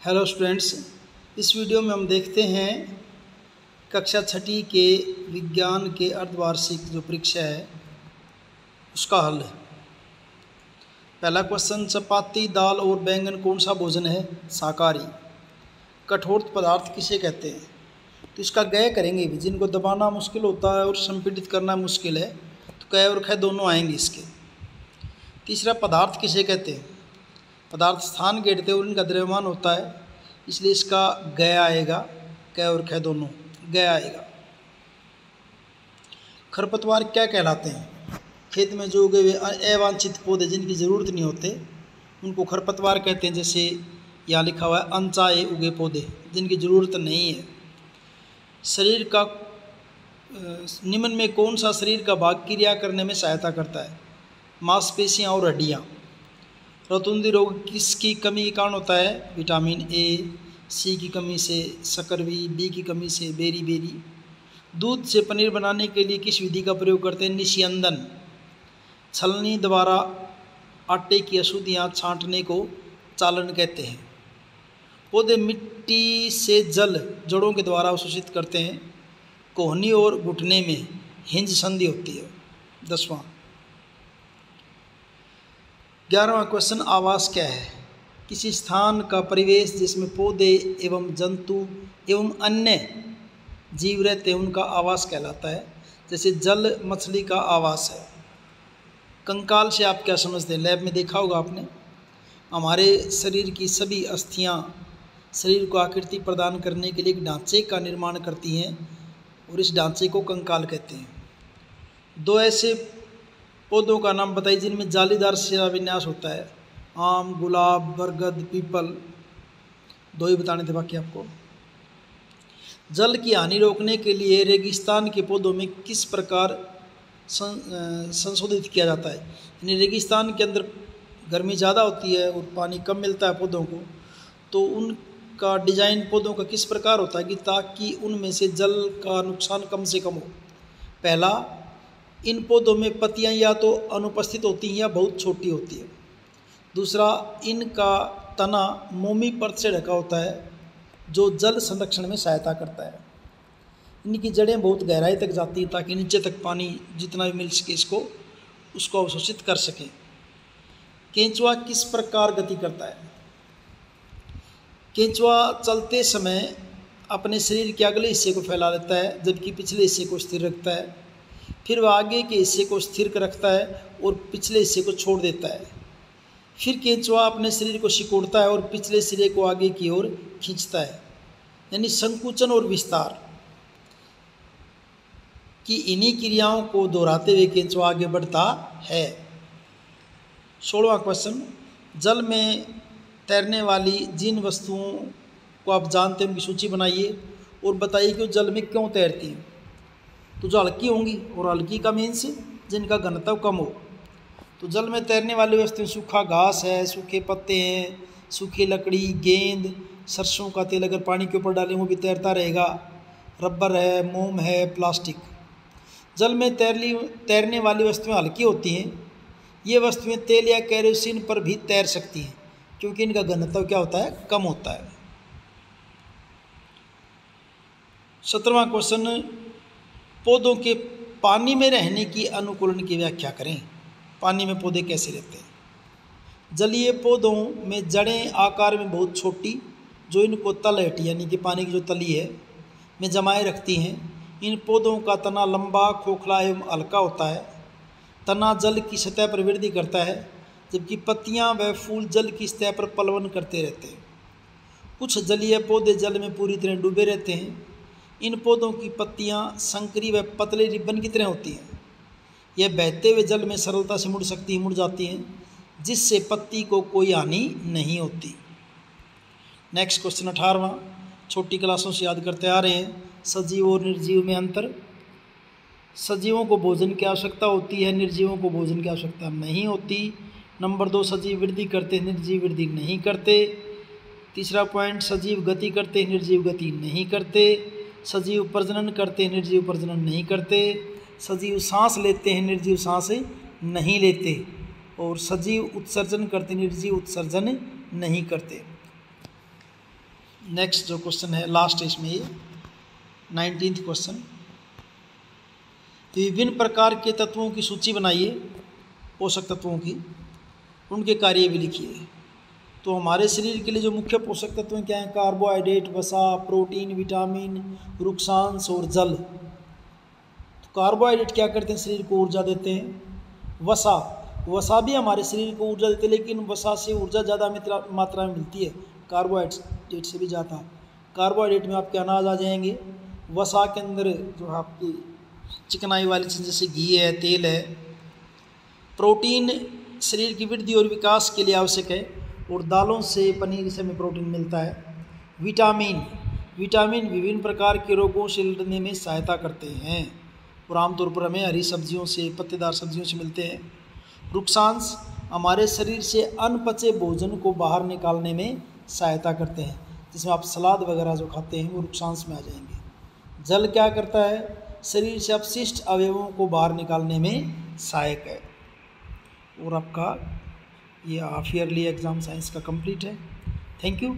Hello students, इस video में हम देखते हैं कक्षा छठी के विज्ञान के अर्धवार्षिक जो परीक्षा है उसका हल है। पहला क्वेश्चन, चपाती दाल और बैंगन कौन सा भोजन है? शाकाहारी। कठोर पदार्थ किसे कहते हैं? तो इसका गय करेंगे भी, जिनको दबाना मुश्किल होता है और संपीड़ित करना मुश्किल है तो कै और ख दोनों आएंगे इसके। तीसरा, पदार्थ किसे कहते हैं? पदार्थ स्थान घेरते और इनका द्रव्यमान होता है, इसलिए इसका गय आएगा, कै और ख दोनों गय आएगा। खरपतवार क्या कहलाते हैं? खेत में जो उगे हुए अवांछित पौधे जिनकी ज़रूरत नहीं होते उनको खरपतवार कहते हैं। जैसे यहाँ लिखा हुआ है अनचाहे उगे पौधे जिनकी ज़रूरत नहीं है। शरीर का निम्न में कौन सा शरीर का भाग क्रिया करने में सहायता करता है? मांसपेशियाँ और हड्डियाँ। रतुंधी रोग किसकी कमी के कारण होता है? विटामिन ए, सी की कमी से शकरवी, बी की कमी से बेरी। दूध से पनीर बनाने के लिए किस विधि का प्रयोग करते हैं? निस्यंदन। छलनी द्वारा आटे की अशुद्धियाँ छांटने को चालन कहते हैं। पौधे मिट्टी से जल जड़ों के द्वारा अवशोषित करते हैं। कोहनी और घुटने में हिंज संधि होती है। 10वां। 11वां क्वेश्चन, आवास क्या है? किसी स्थान का परिवेश जिसमें पौधे एवं जंतु एवं अन्य जीव रहते हैं उनका आवास कहलाता है। जैसे जल मछली का आवास है। कंकाल से आप क्या समझते हैं? लैब में देखा होगा आपने। हमारे शरीर की सभी अस्थियां शरीर को आकृति प्रदान करने के लिए एक ढांचे का निर्माण करती हैं और इस ढांचे को कंकाल कहते हैं। दो ऐसे पौधों का नाम बताइए जिनमें जालीदार शिराविन्यास होता है। आम, गुलाब, बरगद, पीपल। दो ही बताने थे बाकी आपको। जल की हानि रोकने के लिए रेगिस्तान के पौधों में किस प्रकार संशोधित किया जाता है? यानी रेगिस्तान के अंदर गर्मी ज़्यादा होती है और पानी कम मिलता है पौधों को, तो उनका डिजाइन पौधों का किस प्रकार होता है कि ताकि उनमें से जल का नुकसान कम से कम हो? पहला, इन पौधों में पत्तियां या तो अनुपस्थित होती हैं या बहुत छोटी होती है। दूसरा, इनका तना मोमी परत से ढका होता है जो जल संरक्षण में सहायता करता है। इनकी जड़ें बहुत गहराई तक जाती हैं ताकि नीचे तक पानी जितना भी मिल सके उसको अवशोषित कर सकें। केंचुआ किस प्रकार गति करता है? केंचुआ चलते समय अपने शरीर के अगले हिस्से को फैला लेता है जबकि पिछले हिस्से को स्थिर रखता है। फिर वह आगे के हिस्से को स्थिर रखता है और पिछले हिस्से को छोड़ देता है। फिर केंचुआ अपने शरीर को सिकोड़ता है और पिछले सिरे को आगे की ओर खींचता है। यानी संकुचन और विस्तार की इन्हीं क्रियाओं को दोहराते हुए केंचुआ आगे बढ़ता है। 16वां क्वेश्चन, जल में तैरने वाली जिन वस्तुओं को आप जानते हैं उनकी सूची बनाइए और बताइए कि वो जल में क्यों तैरती हैं। तो जो हल्की होंगी, और हल्की का मीन्स जिनका घनत्व कम हो। तो जल में तैरने वाली वस्तुएं सूखा घास है, सूखे पत्ते हैं, सूखी लकड़ी, गेंद, सरसों का तेल अगर पानी के ऊपर डालें वो भी तैरता रहेगा, रबर है, मोम है, प्लास्टिक। जल में तैरने वाली वस्तुएं हल्की होती हैं। ये वस्तुएं तेल या केरोसिन पर भी तैर सकती हैं क्योंकि इनका घनत्व क्या होता है? कम होता है। 17वां क्वेश्चन, पौधों के पानी में रहने की अनुकूलन की व्याख्या करें। पानी में पौधे कैसे रहते हैं? जलीय पौधों में जड़ें आकार में बहुत छोटी जो इनको तलहटी यानी कि पानी की जो तली है में जमाए रखती हैं। इन पौधों का तना लंबा, खोखला एवं हल्का होता है। तना जल की सतह पर वृद्धि करता है जबकि पत्तियां व फूल जल की सतह पर पलवन करते रहते हैं। कुछ जलीय पौधे जल में पूरी तरह डूबे रहते हैं। इन पौधों की पत्तियां संकरी व पतले रिबन की तरह होती हैं। यह बहते हुए जल में सरलता से मुड़ जाती हैं जिससे पत्ती को कोई हानि नहीं होती। नेक्स्ट क्वेश्चन 18वां, छोटी क्लासों से याद करते आ रहे हैं। सजीव और निर्जीव में अंतर। सजीवों को भोजन की आवश्यकता होती है, निर्जीवों को भोजन की आवश्यकता नहीं होती। नंबर 2, सजीव वृद्धि करते हैं, निर्जीव वृद्धि नहीं करते। तीसरा पॉइंट, सजीव गति करते हैं, निर्जीव गति नहीं करते। सजीव प्रजनन करते हैं, निर्जीव प्रजनन नहीं करते। सजीव सांस लेते हैं, निर्जीव सांस नहीं लेते। और सजीव उत्सर्जन करते, निर्जीव उत्सर्जन नहीं करते। नेक्स्ट जो क्वेश्चन है लास्ट है इसमें ये 19th क्वेश्चन। विभिन्न प्रकार के तत्वों की सूची बनाइए, पोषक तत्वों की, उनके कार्य भी लिखिए। तो हमारे शरीर के लिए जो मुख्य पोषक तत्व क्या हैं? कार्बोहाइड्रेट, वसा, प्रोटीन, विटामिन, रुक्षांश और जल। तो कार्बोहाइड्रेट क्या करते हैं? शरीर को ऊर्जा देते हैं। वसा भी हमारे शरीर को ऊर्जा देते हैं, लेकिन वसा से ऊर्जा ज़्यादा मात्रा में मिलती है कार्बोहाइड्रेट से भी ज़्यादा। कार्बोहाइड्रेट में आपके अनाज आ जाएंगे। वसा के अंदर जो आपकी चिकनाई वाली चीज़ जैसे घी है, तेल है। प्रोटीन शरीर की वृद्धि और विकास के लिए आवश्यक है, और दालों से, पनीर से हमें प्रोटीन मिलता है। विटामिन विभिन्न प्रकार के रोगों से लड़ने में सहायता करते हैं, और आमतौर पर हमें हरी सब्जियों से, पत्तेदार सब्जियों से मिलते हैं। रुक्षांश हमारे शरीर से अनपचे भोजन को बाहर निकालने में सहायता करते हैं, जिसमें आप सलाद वगैरह जो खाते हैं वो रुक्षांश में आ जाएंगे। जल क्या करता है? शरीर से अपशिष्ट अवयवों को बाहर निकालने में सहायक है। और आपका ये हाफ ईयरली एग्ज़ाम साइंस का कंप्लीट है। Thank you.